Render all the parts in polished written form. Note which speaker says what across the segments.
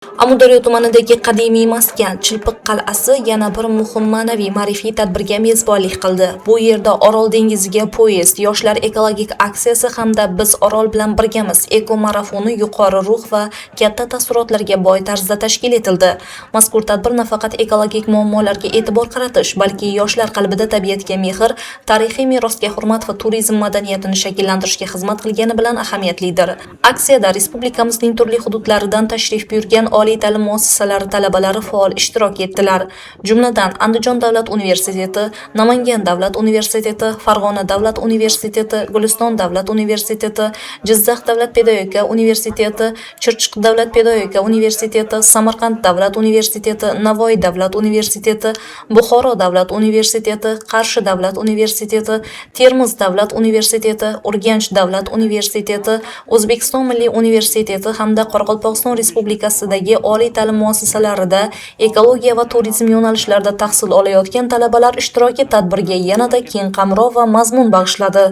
Speaker 1: Amudaryo tumanidagi qadimiy maskan Chilpiq qal'asi yana bir muhim ma'naviy ma'rifiy tadbirga mezbonlik qildi. Bu yerda Orol dengiziga poyezd, yoshlar ekologik aksiyasi hamda Biz Orol bilan birgamiz eko marafoni yuqori ruh va katta taassurotlarga boy tarzda tashkil etildi. Mazkur tadbir nafaqat ekologik muammolarga e'tibor qaratish, balki yoshlar qalbida tabiatga mehr, tarixiy merosga hurmat va turizm madaniyatini shakllantirishga xizmat qilgani bilan ahamiyatlidir. Aksiyada respublikamizning turli hududlaridan tashrif buyurgan oliy ta'lim muassasalari talabalari faol ishtirok etdilar. Jumladan Andijon davlat universiteti, Namangan davlat universiteti, Farg'ona davlat universiteti, Guliston davlat universiteti, Jizzax davlat pedagogika universiteti, Chirchiq davlat pedagogika universiteti, Samarqand davlat universiteti, Navoiy davlat universiteti, Buxoro davlat universiteti, Qarshi davlat universiteti, Termiz davlat universiteti, Urganch davlat universiteti, O'zbekiston milliy universiteti hamda Qoraqalpog'iston respublikasidagi oliy ta'lim muassasalarida ekologiya va turizm yo'nalishlarida tahsil olayotgan talabalar ishtiroki tadbirga yanada keng qamrov va mazmun bag'ishladi.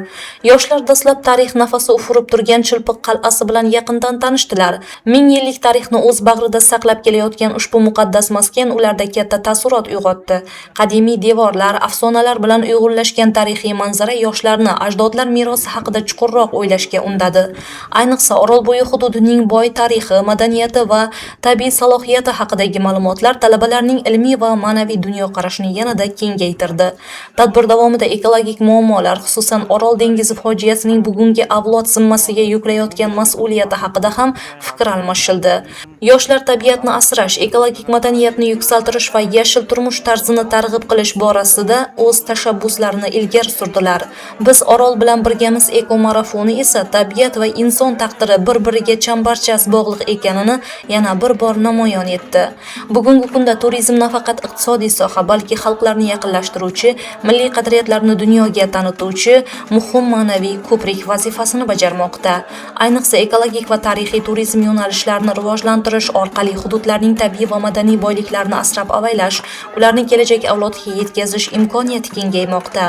Speaker 1: Yoshlar dastlab tarix nafasi ufurib turgan Chilpiq qal'asi bilan yaqindan tanishdilar. Ming yillik tarixni o'z bag'rida saqlab kelayotgan ushbu muqaddas maskan ularda katta taassurot uyg'otdi. Qadimiy devorlar, afsonalar bilan uyg'unlashgan tarixiy manzara yoshlarni ajdodlar merosi haqida chuqurroq o'ylashga undadi. Ayniqsa Orolbo'yi hududining boy tarixi, madaniyati va tabiiy salohiyati haqidagi ma'lumotlar talabalarning ilmiy va ma'naviy dunyoqarashini yanada kengaytirdi. Tadbir davomida ekologik muammolar, xususan Orol dengizi fojiasining bugungi avlod zimmasiga yuklayotgan mas'uliyati haqida ham fikr almashildi. Yoshlar tabiatni asrash, ekologik madaniyatni yuksaltirish va yashil turmush tarzini targ'ib qilish borasida o'z tashabbuslarini ilgari surdilar. Biz Orol bilan birgamiz eko marafoni esa tabiat va inson taqdiri bir-biriga chambarchas bog'liq ekanini yana bir bor namoyon etdi. Bugungi kunda turizm nafaqat iqtisodiy soha, balki xalqlarni yaqinlashtiruvchi, milliy qadriyatlarni dunyoga tanituvchi muhim ma'naviy ko'prik vazifasini bajarmoqda. Ayniqsa ekologik va tarixiy turizm yo'nalishlarini rivojlantirish orqali hududlarning tabiiy va madaniy boyliklarini asrab-avaylash, ularni kelajak avlodga yetkazish imkoniyati kengaymoqda.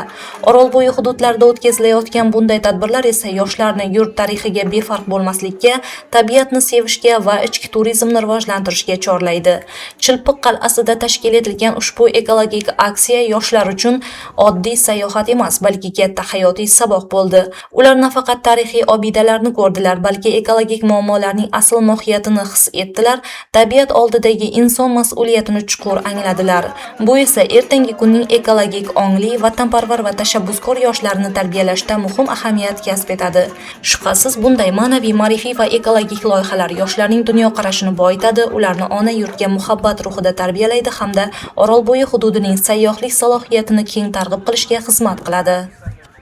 Speaker 1: Orolbo'yi hududlarida o'tkazilayotgan bunday tadbirlar esa yoshlarni yurt tarixiga befarq bo'lmaslikka, tabiatni sevishga va ichki turizmni rivojlantirishga chorlaydi. Chilpiq qal'asida tashkil etilgan ushbu ekologik aksiya yoshlar uchun oddiy sayohat emas, balki katta hayotiy saboq bo'ldi. Ular nafaqat tarixiy obidalarni ko'rdilar, balki ekologik muammolarning asl mohiyatini his etdilar, tabiat oldidagi inson mas'uliyatini chuqur angladilar. Bu esa ertangi kunning ekologik ongli, vatanparvar va tashabbuskor yoshlarni tarbiyalashda muhim ahamiyat kasb etadi. Shubhasiz, bunday ma'naviy, ma'rifiy va ekologik loyihalar yoshlarning dunyoqarashini boyitadi, ularni ona yurtga muhabbat ruhida tarbiyalaydi hamda Orolbo'yi hududining sayyohlik salohiyatini keng targ'ib qilishga xizmat qiladi.